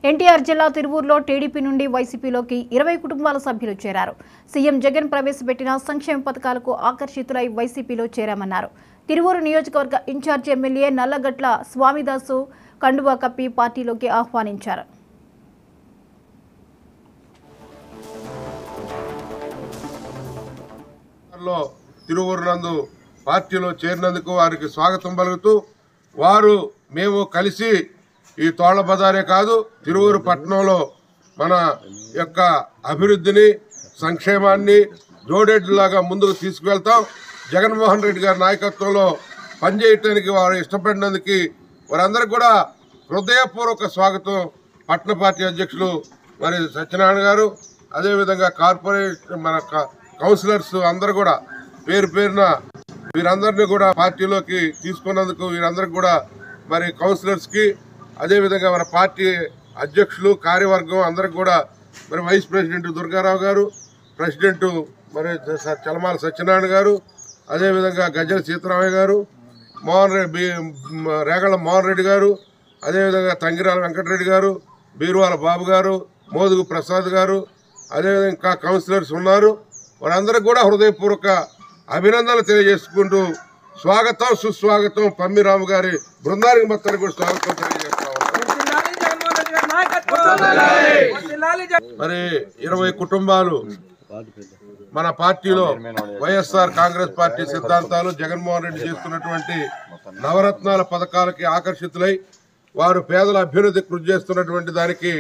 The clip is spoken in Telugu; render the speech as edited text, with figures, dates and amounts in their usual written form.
ఎన్టీఆర్ జిల్లా తిరువూరులో టీడీపీ నుండి వైసీపీలోకి 20 కుటుంబాల సభ్యులు చేరారు. సీఎం జగన్ ప్రవేశపెట్టిన సంక్షేమ పథకాలకు ఆకర్షితులై వైసీపీలో చేరామన్నారు. తిరువూరు నియోజకవర్గ ఇన్ఛార్జి ఎమ్మెల్యే నల్లగట్ల స్వామిదాసు కండువా కప్పి పార్టీలోకి ఆహ్వానించారు. తిరువూరు నందు పార్టీలో చేరినందుకు వారికి స్వాగతం పలుకుతూ వారు మేము కలిసి ఈ తోళ్ల బజారే కాదు తిరువూరు పట్టణంలో మన యొక్క అభివృద్ధిని సంక్షేమాన్ని జోడేట్లాగా ముందుకు తీసుకువెళ్తాం. జగన్మోహన్ రెడ్డి గారి నాయకత్వంలో పనిచేయటానికి వారు ఇష్టపడినందుకు వారందరికీ కూడా హృదయపూర్వక స్వాగతం. పట్టణ పార్టీ అధ్యక్షులు మరి సత్యనారాయణ గారు, అదేవిధంగా కార్పొరేషన్ మన కౌన్సిలర్స్ అందరూ కూడా పేరు పేరున వీరందరినీ కూడా పార్టీలోకి తీసుకున్నందుకు వీరందరికీ కూడా మరి కౌన్సిలర్స్కి, అదేవిధంగా మన పార్టీ అధ్యక్షులు కార్యవర్గం అందరికి కూడా మరి వైస్ ప్రెసిడెంట్ దుర్గారావు గారు, ప్రెసిడెంట్ మరి చలమాల సత్యనారాయణ గారు, అదేవిధంగా గజ్జల సీతారామయ్య గారు, రేగళ్ల మోహన్ రెడ్డి గారు, అదేవిధంగా తంగిరాల వెంకటరెడ్డి గారు, బీరువాల బాబు గారు, మోదుగు ప్రసాద్ గారు, అదేవిధంగా ఇంకా కౌన్సిలర్స్ ఉన్నారు. వారందరికీ కూడా హృదయపూర్వక అభినందనలు తెలియజేసుకుంటూ స్వాగతం సుస్వాగతం పమ్మిరాము గారి బృందానికి మొత్తానికి కూడా స్వాగతం తెలియజేస్తా ఉన్నాం. మరి 20 కుటుంబాలు మన పార్టీలో వైఎస్ఆర్ కాంగ్రెస్ పార్టీ సిద్ధాంతాలు జగన్మోహన్ రెడ్డి చేస్తున్నటువంటి నవరత్నాల పథకాలకి ఆకర్షితులై వారు పేదల అభ్యున్నతి కృషి చేస్తున్నటువంటి దానికి